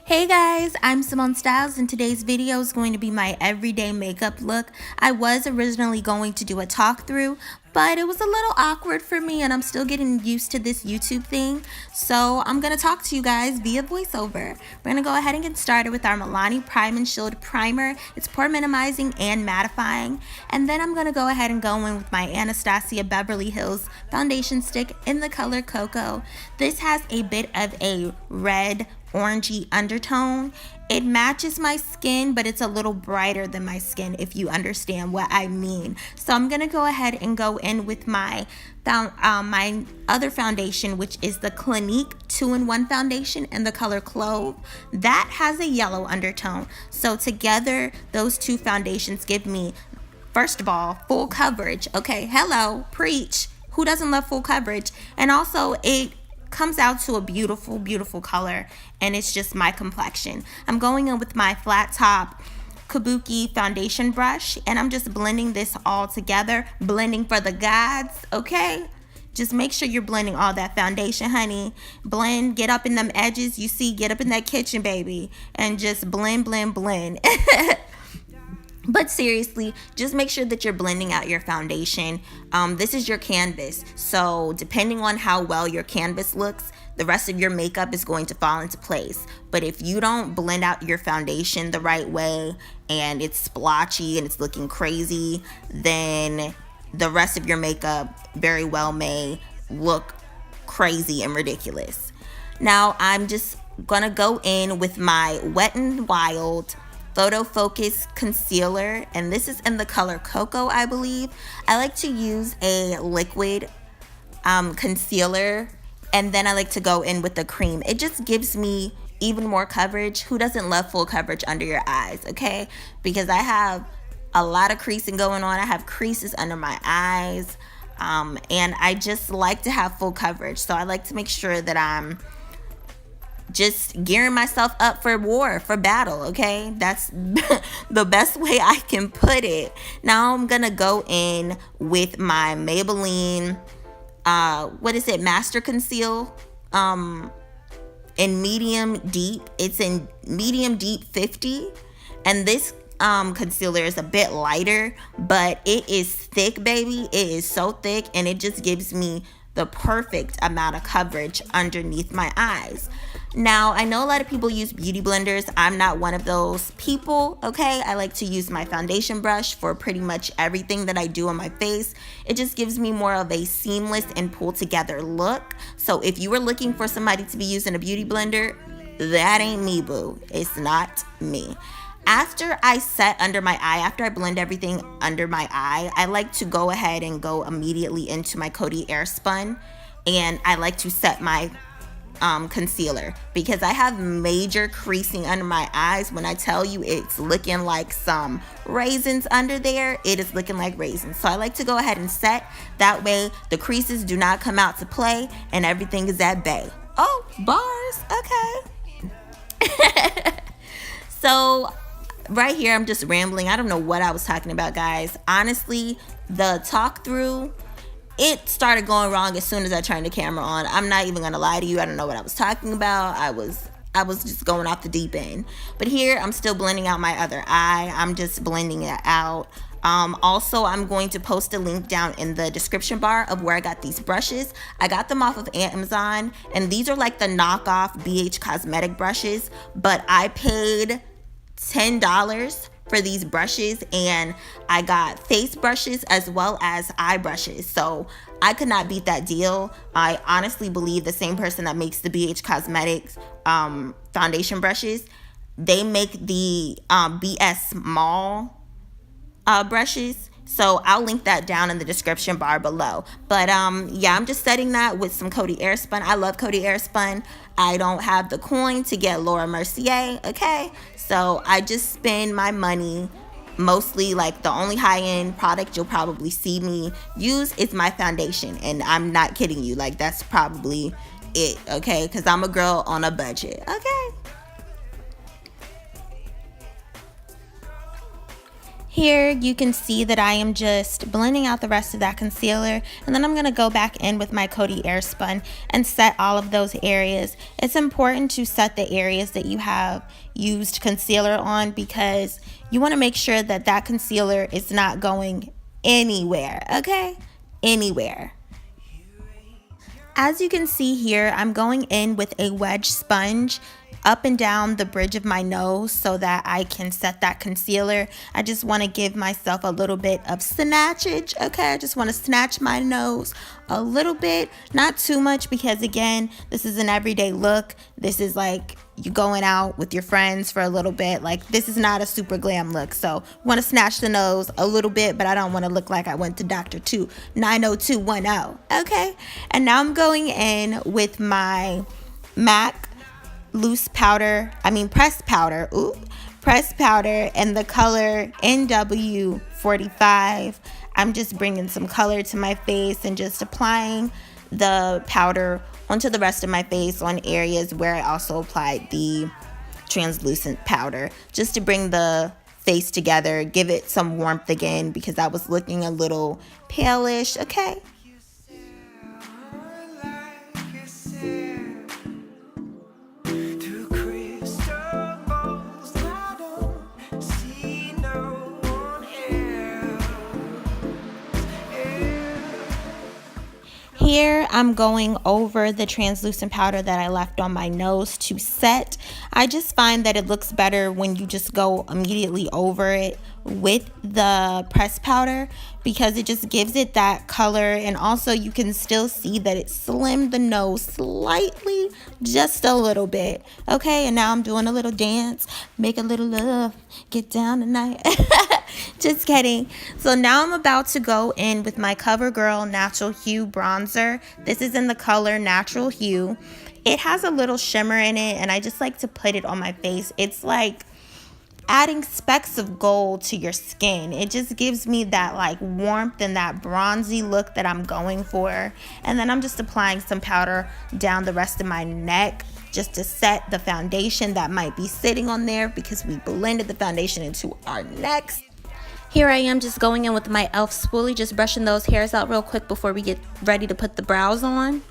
Hey guys, I'm Simone Styles and today's video is going to be my everyday makeup look. I was originally going to do a talk through, but it was a little awkward for me and I'm still getting used to this YouTube thing. So I'm going to talk to you guys via voiceover. We're going to go ahead and get started with our Milani Prime and Shield Primer. It's pore minimizing and mattifying. And then I'm going to go ahead and go in with my Anastasia Beverly Hills foundation stick in the color Cocoa. This has a bit of a red orangey undertone. It matches my skin, but it's a little brighter than my skin, if you understand what I mean. So I'm gonna go ahead and go in with my my other foundation, which is the Clinique 2-in-1 foundation in the color Clove. That has a yellow undertone. So together, those two foundations give me, first of all, full coverage. Okay, hello, preach. Who doesn't love full coverage? And also, it comes out to a beautiful color, and it's just my complexion. I'm going in with my flat top Kabuki foundation brush, and I'm just blending this all together, blending for the gods. Okay, just make sure you're blending all that foundation, honey. Blend, get up in them edges, you see, get up in that kitchen, baby, and just blend. But seriously, just make sure that you're blending out your foundation. This is your canvas, so depending on how well your canvas looks, the rest of your makeup is going to fall into place. But if you don't blend out your foundation the right way and it's splotchy and it's looking crazy, then the rest of your makeup very well may look crazy and ridiculous. Now I'm just gonna go in with my Wet n Wild Photofocus concealer, and this is in the color Cocoa, I believe. I like to use a liquid concealer, and then I like to go in with the cream. It just gives me even more coverage. Who doesn't love full coverage under your eyes, okay? Because I have a lot of creasing going on. I have creases under my eyes, and I just like to have full coverage. So I like to make sure that I'm just gearing myself up for war, for battle, okay? That's the best way I can put it. Now I'm gonna go in with my Maybelline, Master Conceal, in medium deep. It's in medium deep 50, and this concealer is a bit lighter, but it is thick, baby. It is so thick, and it just gives me the perfect amount of coverage underneath my eyes. Now, I know a lot of people use beauty blenders. I'm not one of those people, okay? I like to use my foundation brush for pretty much everything that I do on my face. It just gives me more of a seamless and pulled together look. So if you were looking for somebody to be using a beauty blender, that ain't me, boo. It's not me. After I set under my eye, after I blend everything under my eye, I like to go ahead and go immediately into my Coty Airspun, and I like to set my concealer, because I have major creasing under my eyes. When I tell you it's looking like some raisins under there, it is looking like raisins. So I like to go ahead and set. That way the creases do not come out to play and everything is at bay. Oh, bars, okay. So right here, I'm just rambling. I don't know what I was talking about, guys. Honestly, the talk through, it started going wrong as soon as I turned the camera on. I'm not even gonna lie to you. I don't know what I was talking about. I was just going off the deep end. But here, I'm still blending out my other eye. I'm just blending it out. Also, I'm going to post a link down in the description bar of where I got these brushes. I got them off of Amazon, and these are like the knockoff BH Cosmetic brushes, but I paid $10 for these brushes, and I got face brushes as well as eye brushes, so I could not beat that deal. I honestly believe the same person that makes the BH Cosmetics foundation brushes, they make the BS Mall brushes, so I'll link that down in the description bar below. But yeah, I'm just setting that with some Coty Airspun. I love Coty Airspun. I don't have the coin to get Laura Mercier, okay? So I just spend my money mostly, like the only high-end product you'll probably see me use is my foundation, and I'm not kidding you, like that's probably it, okay? Because I'm a girl on a budget, okay? Here you can see that I am just blending out the rest of that concealer, and then I'm going to go back in with my Coty Airspun and set all of those areas. It's important to set the areas that you have used concealer on because you want to make sure that that concealer is not going anywhere, okay? Anywhere. As you can see here, I'm going in with a wedge sponge up and down the bridge of my nose so that I can set that concealer. I just want to give myself a little bit of snatchage, okay? I just want to snatch my nose a little bit, not too much, because again, this is an everyday look. This is like you going out with your friends for a little bit. Like, this is not a super glam look, so I want to snatch the nose a little bit, but I don't want to look like I went to Dr. 90210, okay? And now I'm going in with my MAC pressed powder and the color NW45. I'm just bringing some color to my face and just applying the powder onto the rest of my face on areas where I also applied the translucent powder, just to bring the face together, give it some warmth again because I was looking a little palish, okay? Here I'm going over the translucent powder that I left on my nose to set. I just find that it looks better when you just go immediately over it with the pressed powder because it just gives it that color, and also you can still see that it slimmed the nose slightly, just a little bit, okay? And now I'm doing a little dance, make a little love, get down tonight. Just kidding. So now I'm about to go in with my Covergirl Natural Hue bronzer. This is in the color Natural Hue. It has a little shimmer in it, and I just like to put it on my face. It's like adding specks of gold to your skin. It just gives me that like warmth and that bronzy look that I'm going for. And then I'm just applying some powder down the rest of my neck just to set the foundation that might be sitting on there because we blended the foundation into our necks. Here I am just going in with my e.l.f. spoolie, just brushing those hairs out real quick before we get ready to put the brows on.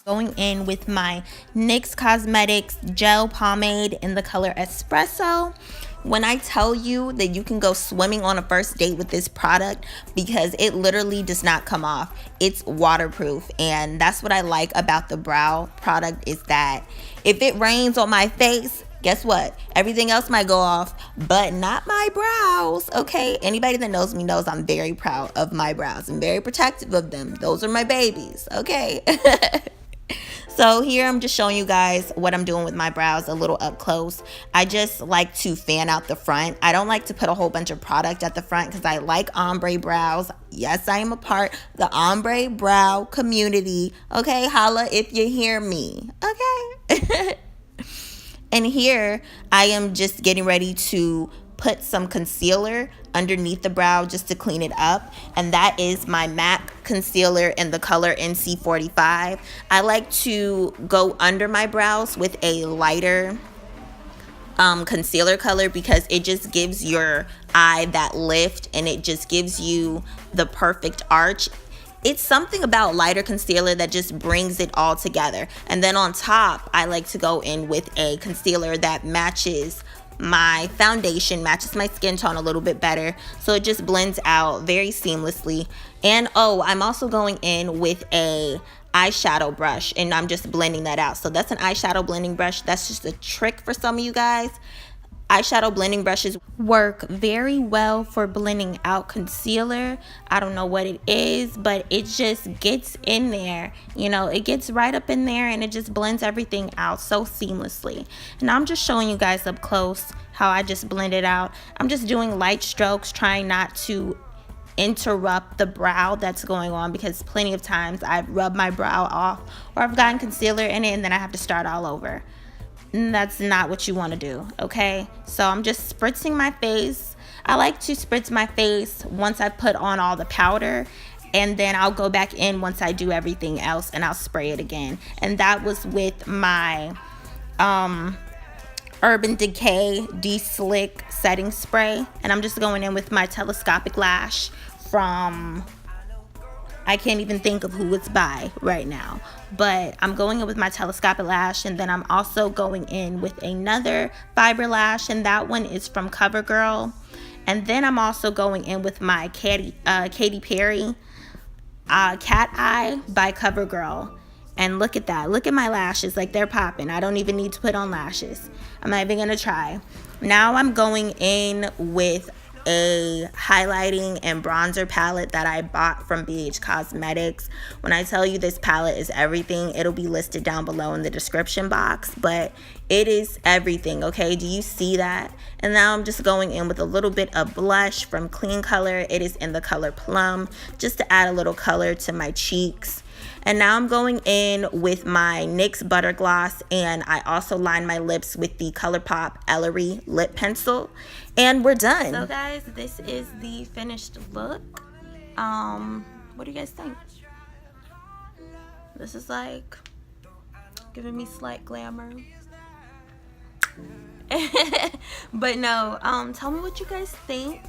Going in with my NYX Cosmetics gel pomade in the color Espresso. When I tell you that you can go swimming on a first date with this product because it literally does not come off. It's waterproof, and that's what I like about the brow product is that if it rains on my face, guess what? Everything else might go off, but not my brows, okay? Anybody that knows me knows I'm very proud of my brows. I'm very protective of them. Those are my babies, okay? So here I'm just showing you guys what I'm doing with my brows a little up close. I just like to fan out the front. I don't like to put a whole bunch of product at the front because I like ombre brows. Yes, I am a part of the ombre brow community. Okay, holla if you hear me. Okay. And here I am just getting ready to put some concealer underneath the brow just to clean it up, and that is my MAC concealer in the color NC45. I like to go under my brows with a lighter concealer color because it just gives your eye that lift and it just gives you the perfect arch. It's something about lighter concealer that just brings it all together. And then on top, I like to go in with a concealer that matches my foundation, matches my skin tone a little bit better, so it just blends out very seamlessly. And oh, I'm also going in with a eyeshadow brush, and I'm just blending that out. So that's an eyeshadow blending brush. That's just a trick for some of you guys. Eyeshadow blending brushes work very well for blending out concealer. I don't know what it is, but it just gets in there. You know, it gets right up in there and it just blends everything out so seamlessly. And I'm just showing you guys up close how I just blend it out. I'm just doing light strokes, trying not to interrupt the brow that's going on, because plenty of times I've rubbed my brow off or I've gotten concealer in it and then I have to start all over. And that's not what you want to do, okay? So I'm just spritzing my face. I like to spritz my face once I put on all the powder, and then I'll go back in once I do everything else and I'll spray it again. And that was with my Urban Decay De-Slick Setting Spray. And I'm just going in with my Telescopic lash from, I can't even think of who it's by right now. But I'm going in with my Telescopic lash, and then I'm also going in with another fiber lash, and that one is from Covergirl. And then I'm also going in with my Katy Kat Eye by Covergirl. And look at that. Look at my lashes. Like, they're popping. I don't even need to put on lashes. I'm not even going to try. Now I'm going in with a highlighting and bronzer palette that I bought from BH Cosmetics. When I tell you this palette is everything, it'll be listed down below in the description box. But it is everything, okay? Do you see that? And now I'm just going in with a little bit of blush from KleanColor. It is in the color Plum, just to add a little color to my cheeks. And now I'm going in with my NYX Butter Gloss, and I also line my lips with the Colourpop Ellarie lip pencil, and we're done. So guys, this is the finished look. What do you guys think? This is like giving me slight glamour. But no, tell me what you guys think.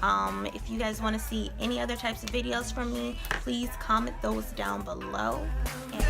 If you guys want to see any other types of videos from me, please comment those down below. And